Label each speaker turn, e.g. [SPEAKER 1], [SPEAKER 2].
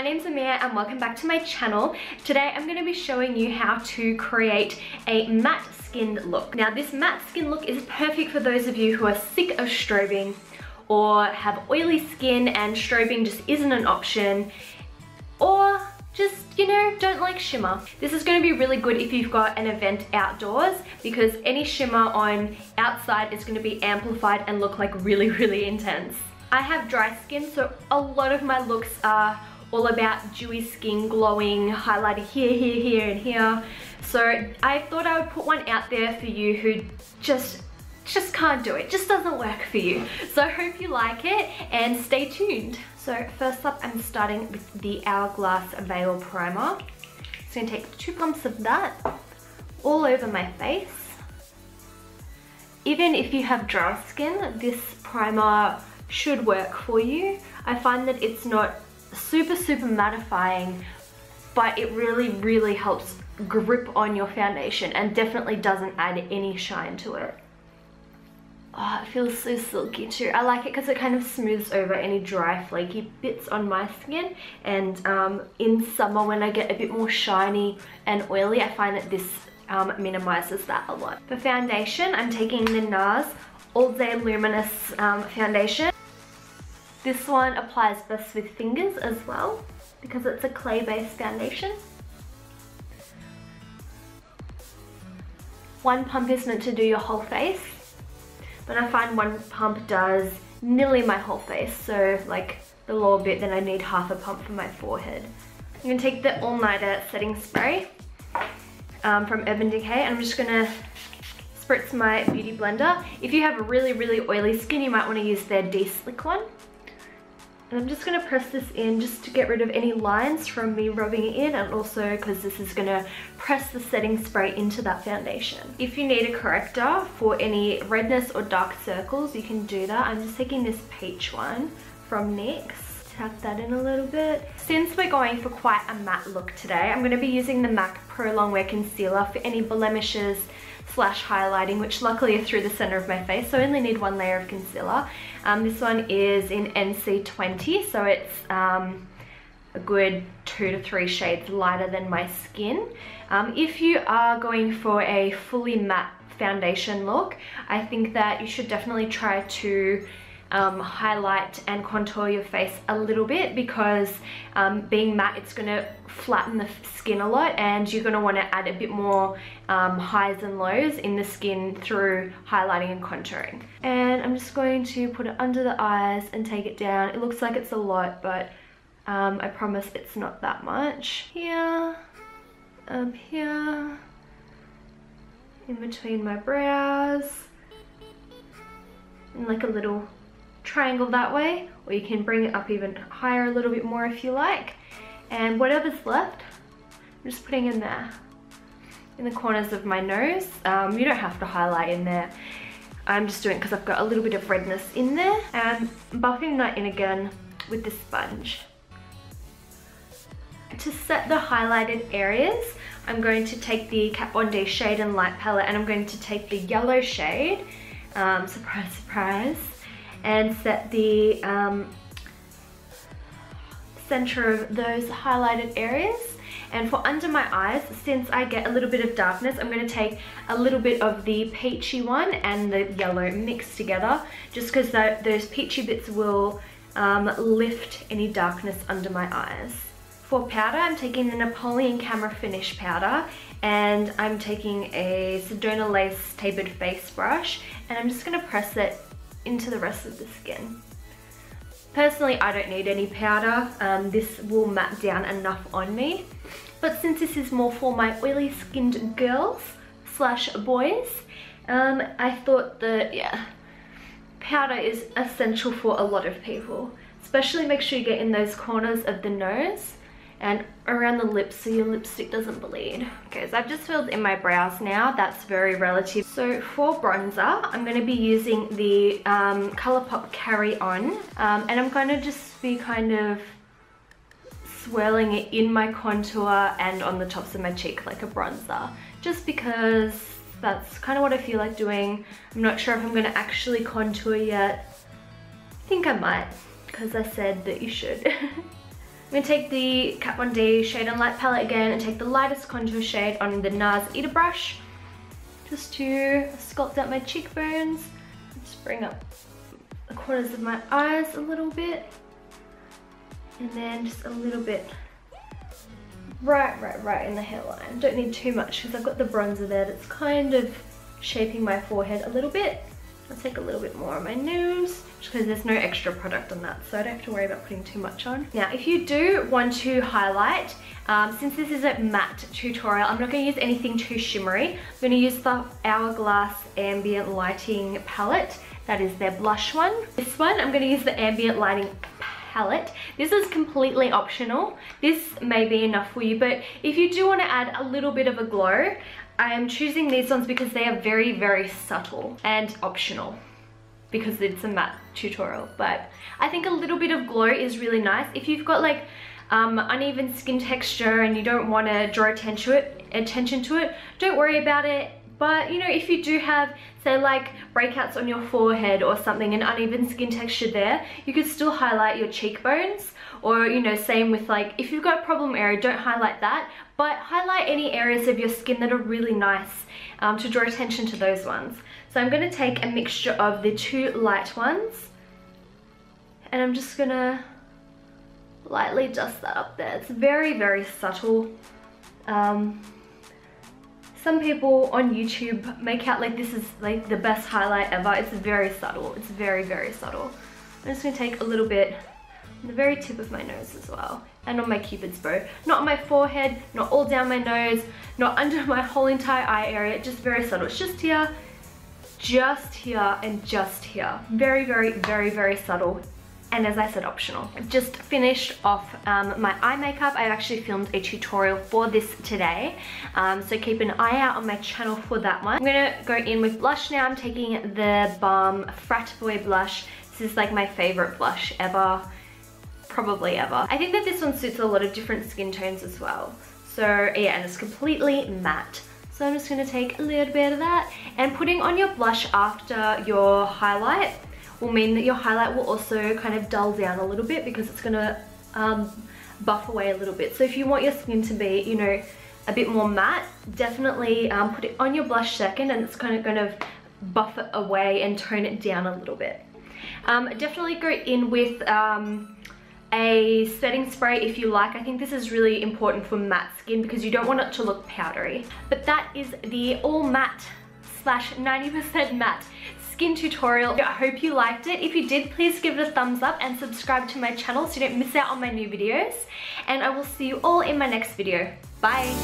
[SPEAKER 1] name's Amir and welcome back to my channel. Today I'm going to be showing you how to create a matte skinned look. Now this matte skin look is perfect for those of you who are sick of strobing or have oily skin and strobing just isn't an option, or just, you know, don't like shimmer. This is going to be really good if you've got an event outdoors, because any shimmer on outside is going to be amplified and look like really intense. I have dry skin, so a lot of my looks are all about dewy skin, glowing, highlighter here and here. So I thought I would put one out there for you who just can't do it, just doesn't work for you. So I hope you like it and stay tuned. So first up, I'm starting with the Hourglass Veil Primer. So I'm going to take 2 pumps of that all over my face. Even if you have dry skin, this primer should work for you. I find that it's not super mattifying, but it really helps grip on your foundation and definitely doesn't add any shine to it. Oh, it feels so silky too. I like it because it kind of smooths over any dry flaky bits on my skin, and in summer when I get a bit more shiny and oily, I find that this minimizes that a lot. For foundation, I'm taking the NARS All Day Luminous foundation. This one applies best with fingers as well because it's a clay-based foundation. 1 pump is meant to do your whole face, but I find 1 pump does nearly my whole face, so like the lower bit, then I need half a pump for my forehead. I'm going to take the All Nighter setting spray from Decay, and I'm just going to spritz my beauty blender. If you have a really oily skin, you might want to use their De-Slick one. And I'm just going to press this in just to get rid of any lines from me rubbing it in, and also because this is going to press the setting spray into that foundation. If you need a corrector for any redness or dark circles, you can do that. I'm just taking this peach one from NYX. Tap that in a little bit. Since we're going for quite a matte look today, I'm going to be using the MAC Pro Longwear Concealer for any blemishes / highlighting, which luckily are through the center of my face, so I only need 1 layer of concealer. This one is in NC20, so it's a good 2 to 3 shades lighter than my skin. If you are going for a fully matte foundation look, I think that you should definitely try to highlight and contour your face a little bit, because being matte, it's going to flatten the skin a lot, and you're going to want to add a bit more highs and lows in the skin through highlighting and contouring. And I'm just going to put it under the eyes and take it down. It looks like it's a lot, but I promise it's not that much. Here, up here, in between my brows, and like a little triangle that way, or you can bring it up even higher a little bit more if you like. And whatever's left, I'm just putting in there, in the corners of my nose. You don't have to highlight in there. I'm just doing it because I've got a little bit of redness in there, and buffing that in again with the sponge. To set the highlighted areas, I'm going to take the Kat Von D Shade and Light palette, and I'm going to take the yellow shade, surprise, and set the center of those highlighted areas. And for under my eyes, since I get a little bit of darkness, I'm going to take a little bit of the peachy one and the yellow mixed together, just because those peachy bits will lift any darkness under my eyes. For powder, I'm taking the Napoleon Camera Finish powder, and I'm taking a Sedona Lace tapered face brush, and I'm just going to press it into the rest of the skin. Personally, I don't need any powder. This will matte down enough on me. But since this is more for my oily skinned girls / boys, I thought that, yeah, powder is essential for a lot of people. Especially make sure you get in those corners of the nose and around the lips so your lipstick doesn't bleed. Okay, so I've just filled in my brows now. That's very relative. So for bronzer, I'm going to be using the Colourpop Carry On, and I'm going to just be kind of swirling it in my contour and on the tops of my cheek like a bronzer, just because that's kind of what I feel like doing. I'm not sure if I'm going to actually contour yet. I think I might, because I said that you should. I'm going to take the Kat Von D Shade and Light palette again and take the lightest contour shade on the NARS Eater brush just to sculpt out my cheekbones. Just bring up the corners of my eyes a little bit, and then just a little bit right in the hairline. Don't need too much because I've got the bronzer there that's kind of shaping my forehead a little bit. I'll take a little bit more on my nose just because there's no extra product on that, so I don't have to worry about putting too much on. Now if you do want to highlight, since this is a matte tutorial, I'm not going to use anything too shimmery. I'm going to use the Hourglass Ambient Lighting palette. That is their blush one. This one, I'm going to use the Ambient Lighting palette. This is completely optional. This may be enough for you, but if you do want to add a little bit of a glow, I am choosing these ones because they are very subtle and optional because it's a matte tutorial. But I think a little bit of glow is really nice. If you've got like uneven skin texture and you don't want to draw attention to it, don't worry about it. But you know, if you do have, say, like breakouts on your forehead or something, an uneven skin texture there, you could still highlight your cheekbones. Or, you know, same with like, if you've got a problem area, don't highlight that, but highlight any areas of your skin that are really nice to draw attention to those ones. So I'm going to take a mixture of the two light ones, and I'm just going to lightly dust that up there. It's very subtle. Some people on YouTube make out like this is like the best highlight ever. It's very subtle. It's very subtle. I'm just going to take a little bit on the very tip of my nose as well, and on my Cupid's bow. Not on my forehead, not all down my nose, not under my whole entire eye area, just very subtle. It's just here, and just here. Very subtle. And as I said, optional. I've just finished off my eye makeup. I've actually filmed a tutorial for this today, so keep an eye out on my channel for that one. I'm gonna go in with blush now. I'm taking the Balm Frat Boy blush. This is like my favorite blush ever, probably ever. I think that this one suits a lot of different skin tones as well. So yeah, and it's completely matte. So I'm just gonna take a little bit of that, and putting on your blush after your highlight will mean that your highlight will also kind of dull down a little bit because it's gonna buff away a little bit. So if you want your skin to be, you know, a bit more matte, definitely put it on your blush second, and it's kind of going to buff it away and tone it down a little bit. Definitely go in with a setting spray if you like. I think this is really important for matte skin because you don't want it to look powdery. But that is the all matte / 90% matte skin tutorial. I hope you liked it. If you did, please give it a thumbs up and subscribe to my channel so you don't miss out on my new videos. And I will see you all in my next video. Bye!